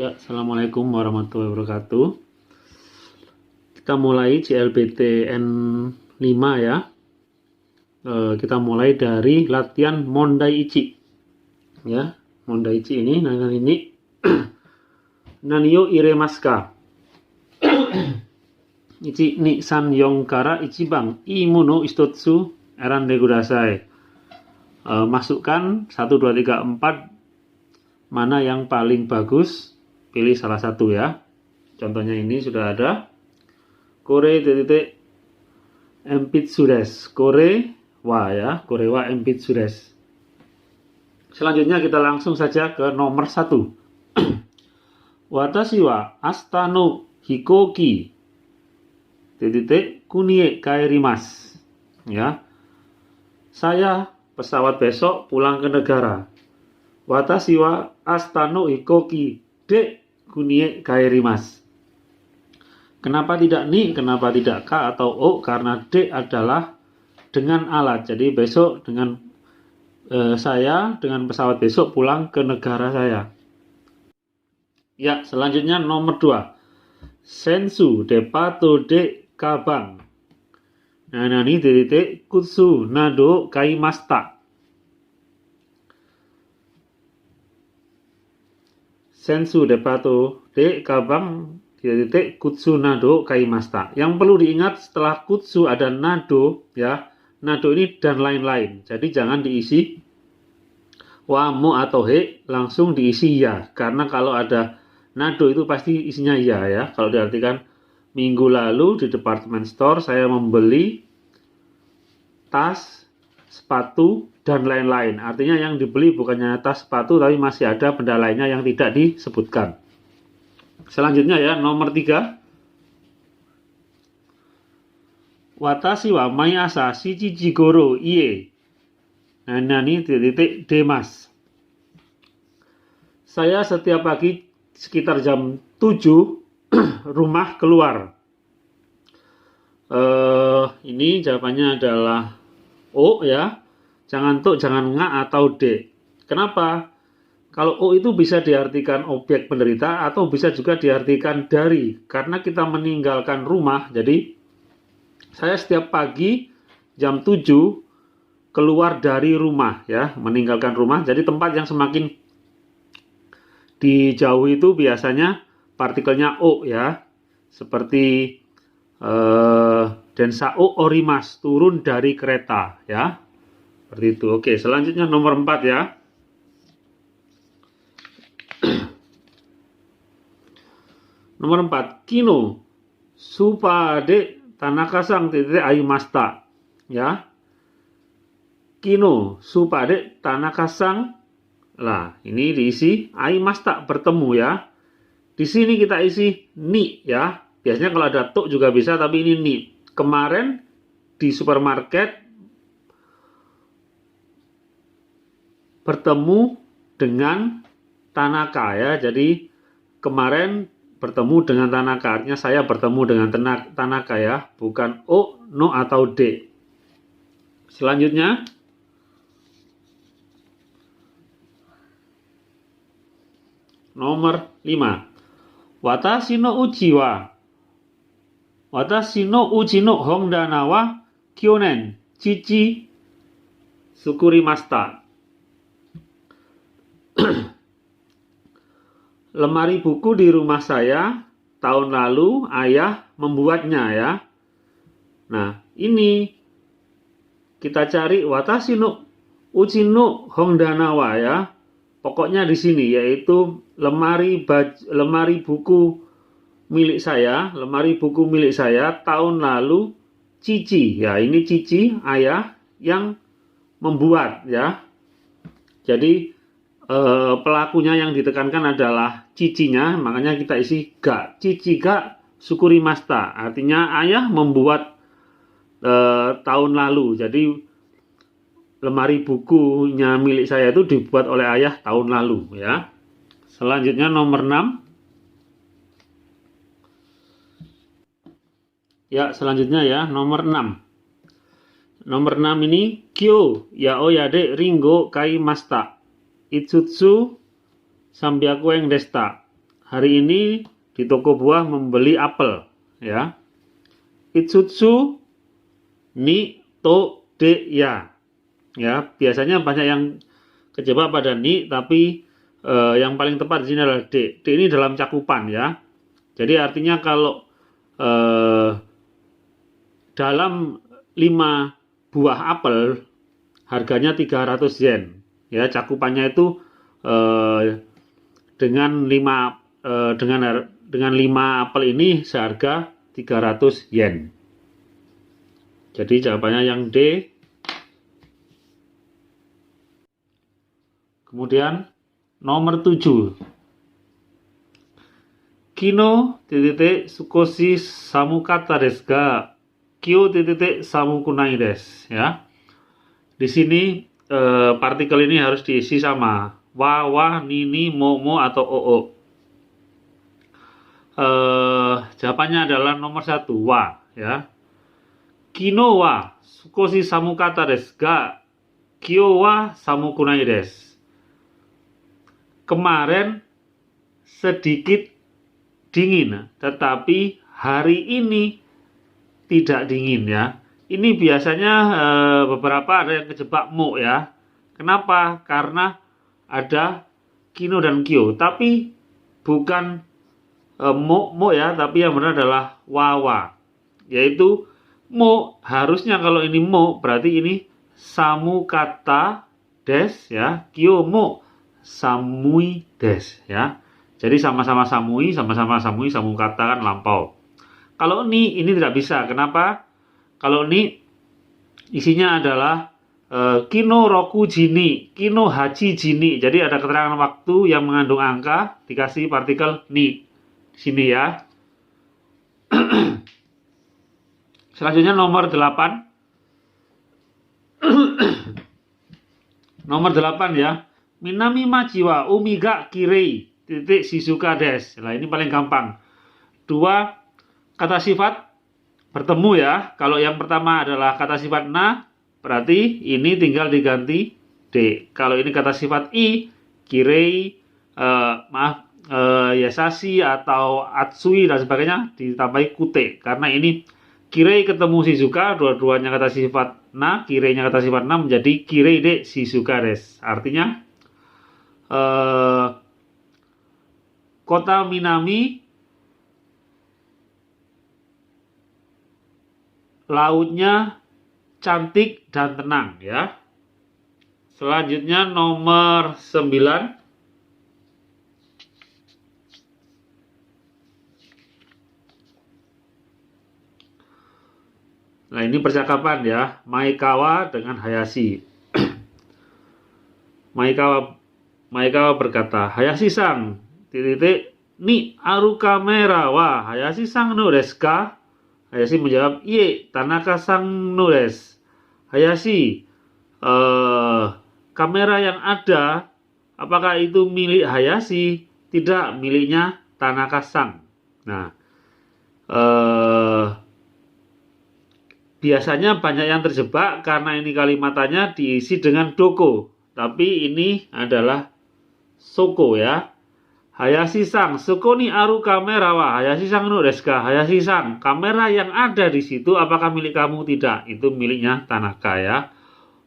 Ya, Assalamualaikum warahmatullahi wabarakatuh. Kita mulai JLBT N5 ya. Kita mulai dari latihan Mondai Ichi. Ya, Mondai Ichi ini, Nanyo Iremaska. Ichi ni san yongkara ichibang imuno istotsu erande kudasai. Masukkan 1, 2, 3, 4 mana yang paling bagus, pilih salah satu ya. Contohnya ini sudah ada. Kore titik empitsures. Kore wa ya. Kore wa empitsures. Selanjutnya kita langsung saja ke nomor 1. Watashi wa asta no hikoki titik kunie kaerimasu. Ya. Saya pesawat besok pulang ke negara. Watashi wa asta no hikoki de kunie kaerimasu. Kenapa tidak ni, kenapa tidak ka atau o? Karena de adalah dengan alat. Jadi besok dengan saya dengan pesawat besok pulang ke negara saya. Ya, selanjutnya nomor 2. Sensu depato de kabang. Nah, ini titik kutsu nado kaimasta. Sensu depato de kabang titik kutsu nado kaimasta. Yang perlu diingat setelah kutsu ada nado ya. Nado ini dan lain-lain. Jadi jangan diisi wa, mo atau he, langsung diisi ya. Karena kalau ada nado itu pasti isinya ya. Kalau diartikan minggu lalu di department store saya membeli tas, sepatu dan lain-lain. Artinya yang dibeli bukannya tas, sepatu, tapi masih ada benda lainnya yang tidak disebutkan. Selanjutnya ya, nomor 3. Watashi wa mai asa shichi jigoro ie. Nah, ini titik demas. Saya setiap pagi sekitar jam 7 rumah keluar. Ini jawabannya adalah O ya. Jangan tuk, jangan nga atau D. Kenapa? Kalau O itu bisa diartikan objek penderita atau bisa juga diartikan dari. Karena kita meninggalkan rumah, jadi saya setiap pagi jam 7 keluar dari rumah ya, meninggalkan rumah. Jadi tempat yang semakin dijauhi itu biasanya partikelnya O ya. Seperti densao orimas, turun dari kereta ya. Seperti itu. Oke, selanjutnya nomor 4 ya. Nomor 4, kino supade tanakasang titik ayumasta ya. Kino supade tanakasang. Lah, ini diisi ayumasta, bertemu ya. Di sini kita isi ni ya. Biasanya kalau ada tuk juga bisa, tapi ini ni. Kemarin di supermarket bertemu dengan Tanaka ya. Jadi kemarin bertemu dengan Tanaka, artinya saya bertemu dengan Tanaka ya, bukan O, no atau D. Selanjutnya nomor 5. Watashi no uchi wa Watashi no uchi no hondana wa kyonen chichi sukurimashita. Lemari buku di rumah saya tahun lalu ayah membuatnya ya. Nah, ini kita cari watashi no uchi no hondana wa ya. Pokoknya di sini yaitu lemari buku milik saya, tahun lalu Cici ya. Ini Cici ayah yang membuat ya. Jadi pelakunya yang ditekankan adalah cicinya, makanya kita isi ga. Cici ga sukurimashita, artinya ayah membuat tahun lalu. Jadi lemari bukunya milik saya itu dibuat oleh ayah tahun lalu ya. Selanjutnya nomor 6. Ya, selanjutnya ya, nomor 6. Nomor 6 ini kyo yaoyade ringo kaimashita. Itsutsu Sambiakueng Desta. hari ini di toko buah membeli apel, ya. Itsutsu ni to de ya. Ya, biasanya banyak yang kejebak pada ni, tapi yang paling tepat di sini adalah de. De ini dalam cakupan, ya. Jadi artinya kalau dalam 5 buah apel harganya 300 yen, ya, cakupannya itu dengan 5 apel ini seharga 300 yen. Jadi jawabannya yang D. Kemudian nomor 7. Kino sukoshi samukata desu ga kyo samukunai desu, ya. Di sini partikel ini harus diisi sama wa, ni, mo, atau o. Jawabannya adalah nomor 1, wa, ya. Kino wa sukoshi samukata desu ga kyo wa samukunai desu. Kemarin sedikit dingin, tetapi hari ini tidak dingin, ya. Ini biasanya beberapa ada yang kejebak mo, ya. Kenapa? Karena ada kino dan kyo, tapi bukan mo, ya, tapi yang benar adalah wa. Yaitu mo, harusnya kalau ini mo berarti ini samukata des, ya. Kyo mo samui des, ya. Jadi sama-sama samui, samukata kan lampau. Kalau ini tidak bisa. Kenapa? Kalau ini isinya adalah kino roku jini, kino hachi jini. Jadi ada keterangan waktu yang mengandung angka dikasih partikel ni. Sini, ya. Selanjutnya nomor 8. Nomor 8, ya. Minami machi wa umi ga kirei shizuka desu. Nah, ini paling gampang. 2 kata sifat bertemu, ya. Kalau yang pertama adalah kata sifat na, berarti ini tinggal diganti de. Kalau ini kata sifat i, kirei, yasashi atau atsui dan sebagainya ditambahi kute. Karena ini kirei ketemu shizuka, dua-duanya kata sifat na, kirei-nya kata sifat na menjadi kirei de shizuka desu. Artinya kota Minami lautnya cantik dan tenang, ya. Selanjutnya nomor 9. Nah, ini percakapan, ya. Maekawa dengan Hayashi. Maekawa berkata, Hayashi-san, ni aru kamera wa Hayashi-san no desu ka? Hayashi menjawab, iye, Tanaka-san no desu. Hayashi, kamera yang ada, apakah itu milik Hayashi? Tidak, miliknya Tanaka-san. Nah, biasanya banyak yang terjebak karena ini kalimatannya diisi dengan doko. Tapi ini adalah soko, ya. Hayashi-san, soko ni aru kamera wa Hayashi-san no desu ka? Hayashi-san, kamera yang ada di situ apakah milik kamu? Tidak, itu miliknya Tanaka, ya.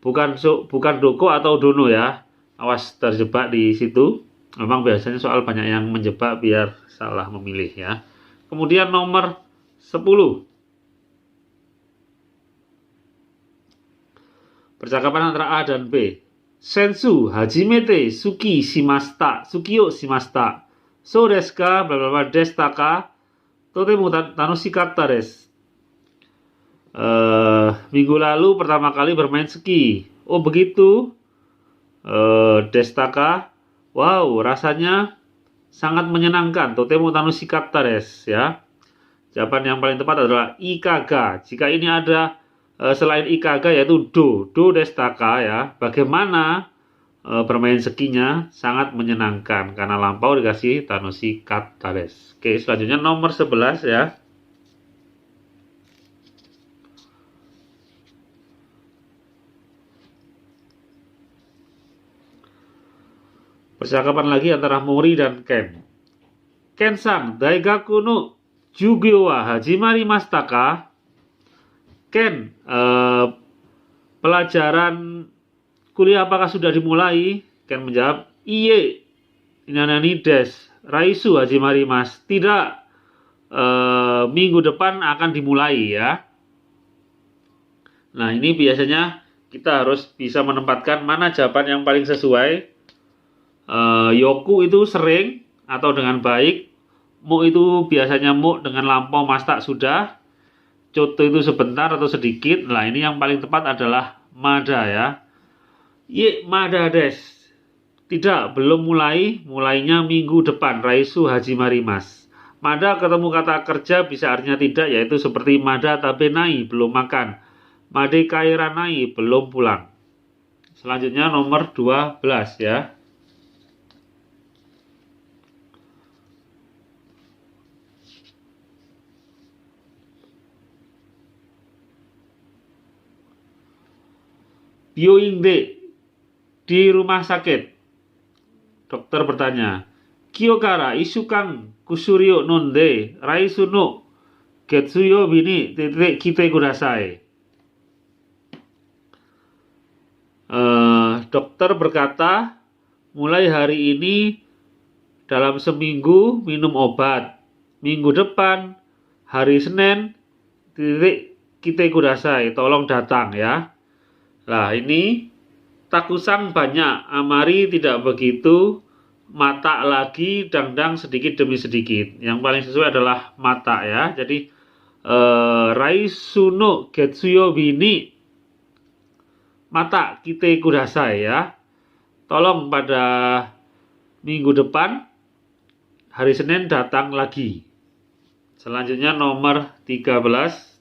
Bukan doko atau dono, ya. Awas terjebak di situ. Memang biasanya soal banyak yang menjebak biar salah memilih, ya. Kemudian nomor 10. Percakapan antara A dan B. Sensu hajimete sukiyo shimashita. So desu ka, bla bla bla deshita ka? Totemo tanoshikatta desu. Minggu lalu pertama kali bermain ski. Oh, begitu. Deshita ka? Wow, rasanya sangat menyenangkan. Totemo tanoshikatta desu, ya. Jawaban yang paling tepat adalah ikaga. Jika ini ada selain ikaga yaitu do deshita ka, ya. Bagaimana bermain skinya? Sangat menyenangkan karena lampau dikasih tanoshikatta desu. Oke, selanjutnya nomor 11, ya. Percakapan lagi antara Mori dan Ken. Kensang daigaku no jugyo wa hajimarimashita ka? Ken, pelajaran kuliah apakah sudah dimulai? Ken menjawab, iye, inanani des, raisu hajimarimasu. Tidak, minggu depan akan dimulai ya. Nah, ini biasanya kita harus bisa menempatkan mana jawaban yang paling sesuai. Yoku itu sering atau dengan baik. Mu itu biasanya mu dengan lampau masta sudah. Coto itu sebentar atau sedikit. Nah, ini yang paling tepat adalah mada ya. Ye mada des. Tidak, belum mulai. Mulainya minggu depan. Raisu hajimarimasu. Mada ketemu kata kerja bisa artinya tidak, yaitu seperti mada tabenai, belum makan. Made kairanai, belum pulang. Selanjutnya nomor 12 ya. Byoingde, di rumah sakit. Dokter bertanya, Kiyokara isukang kusurio nonde raisu no getsuyo bini titik kite kudasai. Dokter berkata, mulai hari ini dalam seminggu minum obat. Minggu depan, hari Senin, titik kite kudasai, tolong datang ya. Nah, ini takusang banyak, amari tidak begitu, mata lagi, dangdang sedikit demi sedikit. Yang paling sesuai adalah mata ya. Jadi raisuno getsuyo bini mata kite kudasai ya. Tolong pada minggu depan hari Senin datang lagi. Selanjutnya nomor 13.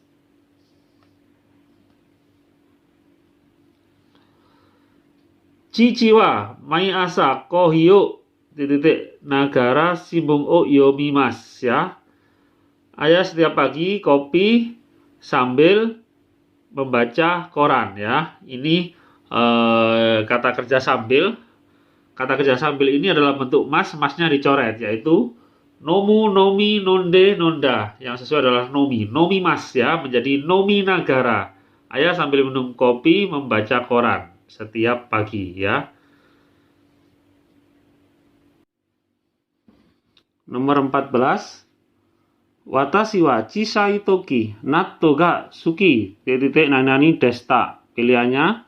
Chichi wa mai asa kohiyo titik nagara shimbun o yomimasu ya. Ayah setiap pagi kopi sambil membaca koran ya. Ini kata kerja sambil. Kata kerja sambil ini adalah bentuk mas, masnya dicoret, yaitu nomu, nomi, nonde, nonda. Yang sesuai adalah nomi, nomi mas ya, menjadi nomi nagara. Ayah sambil minum kopi membaca koran setiap pagi ya. Nomor 14. Watashi wa chisai toki natto ga suki titik nanani desta. Pilihannya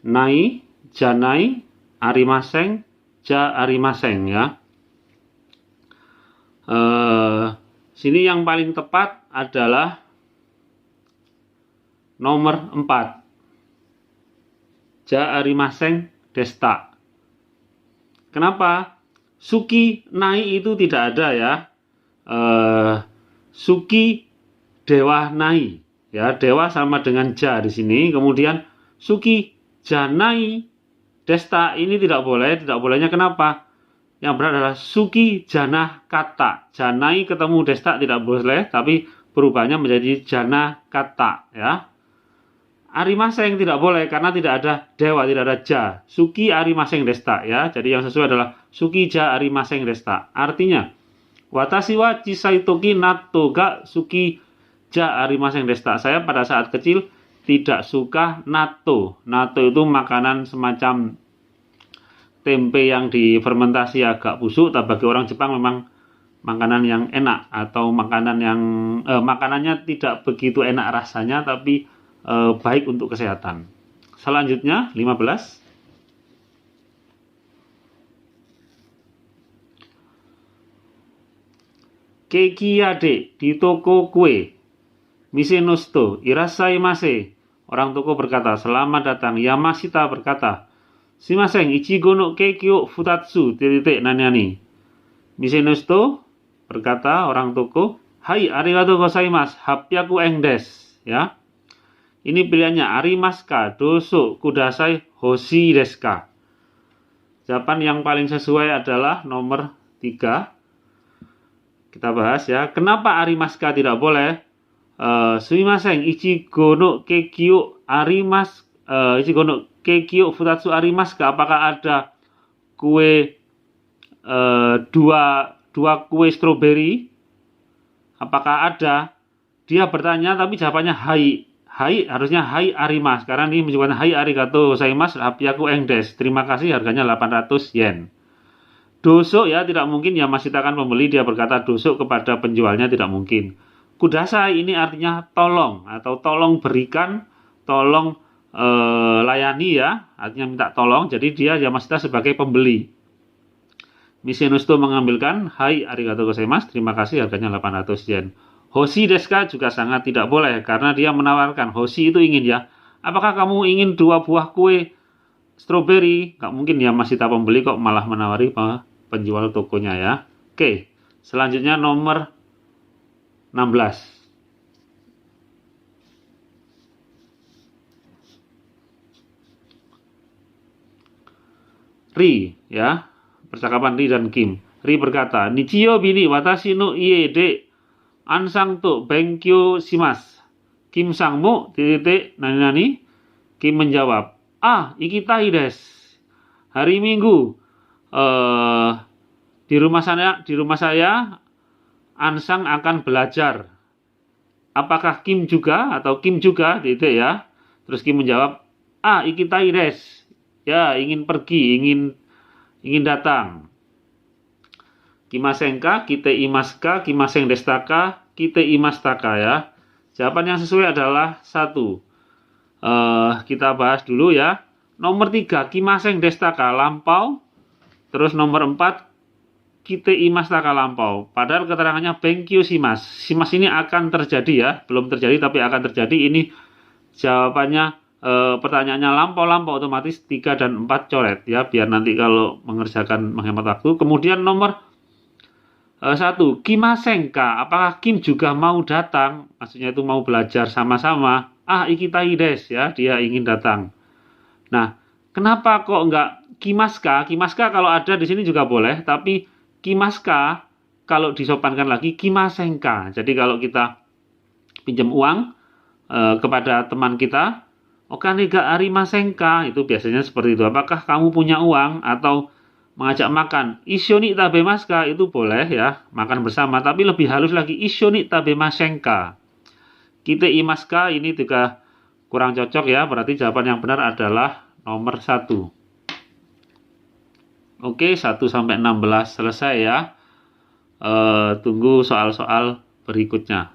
nai, janai, arimaseng, ja arimaseng ya. Sini yang paling tepat adalah nomor 4. Ja arimaseng desta. Kenapa? Suki nai itu tidak ada ya. Suki dewa nai ya, dewa sama dengan ja di sini. Kemudian suki janai desta ini tidak boleh. Tidak bolehnya kenapa? Yang benar adalah suki jana kata. Janai ketemu desta tidak boleh, tapi berubahnya menjadi jana kata ya. Arimaseng tidak boleh karena tidak ada dewa, tidak ada ja. Suki arimaseng desta ya. Jadi yang sesuai adalah suki ja arimaseng desta. Artinya watashi wa chisai toki natto ga suki ja arimaseng desta. Saya pada saat kecil tidak suka natto. Natto itu makanan semacam tempe yang difermentasi agak busuk, tapi bagi orang Jepang memang makanan yang enak, atau makanan yang makanannya tidak begitu enak rasanya, tapi baik untuk kesehatan. Selanjutnya 15. Keikiyade di toko kue. Mise nosto irasaimase. Orang toko berkata, selamat datang. Yamashita berkata, shimasen ichigo no keiki o futatsu titik nani. Mise nosto berkata orang toko, hai arigatou gozaimasu, 800 yen desu ya. Ini pilihannya arimaska, doso, kudasai, hoshi desu ka. Jawaban yang paling sesuai adalah nomor 3. Kita bahas ya. Kenapa arimaska tidak boleh? Sumimasen, ichigo no keikyo arimas, ichigo no keikyo futatsu arimaska. Apakah ada kue 2 kue stroberi? Apakah ada? Dia bertanya tapi jawabannya hai. Hai, harusnya hai arimas. Sekarang ini menunjukkan hai arigato gozaimasu hapiaku engdes. Terima kasih, harganya 800 yen. Dosuk ya, tidak mungkin ya masitakan pembeli, dia berkata dosuk kepada penjualnya, tidak mungkin. Kudasai ini artinya tolong atau tolong berikan, tolong layani ya, artinya minta tolong. Jadi dia Yamashita sebagai pembeli. Misenusto mengambilkan, hai arigatou gozaimasu, terima kasih, harganya 800 yen. Hoshi deska juga sangat tidak boleh karena dia menawarkan. Hoshi itu ingin ya. Apakah kamu ingin 2 buah kue stroberi? Gak mungkin ya Yamashita pembeli kok malah menawari penjual tokonya ya. Oke, selanjutnya nomor 16. Ri ya, percakapan Ri dan Kim. Ri berkata, Nichiyo bini watashi no ie de ansang to benkyo shimasu. Kim sangmu titik nani. Kim menjawab, ikitai desu. Hari Minggu di rumah saya Ansang akan belajar. Apakah Kim juga atau Kim juga titik ya. Terus Kim menjawab, ikitai desu. Ya, ingin pergi, ingin datang. Kimasenka, kite imaska, kimaseng destaka, kite imastaka ya. Jawaban yang sesuai adalah 1. Kita bahas dulu ya. Nomor 3, kimaseng destaka, lampau. Terus nomor 4, kite imastaka, lampau. Padahal keterangannya benkyo shimasu. Shimasu ini akan terjadi ya. Belum terjadi tapi akan terjadi. Ini jawabannya, pertanyaannya lampau otomatis 3 dan 4 coret ya. Biar nanti kalau mengerjakan menghemat waktu. Kemudian nomor 1, kimasenka, apakah Kim juga mau datang? Maksudnya itu mau belajar sama-sama. Ikitai desu ya, dia ingin datang. Nah, kenapa kok enggak kimaska? Kimaska kalau ada di sini juga boleh, tapi kimaska kalau disopankan lagi kimasenka. Jadi kalau kita pinjam uang kepada teman kita, okanega arimasenka, itu biasanya seperti itu. Apakah kamu punya uang? Atau mengajak makan, ishoni tabemaska, itu boleh ya, makan bersama, tapi lebih halus lagi, ishoni tabemasenka. Kite imaska ini juga kurang cocok ya, berarti jawaban yang benar adalah nomor 1. Oke, 1 sampai 16 selesai ya. Tunggu soal-soal berikutnya.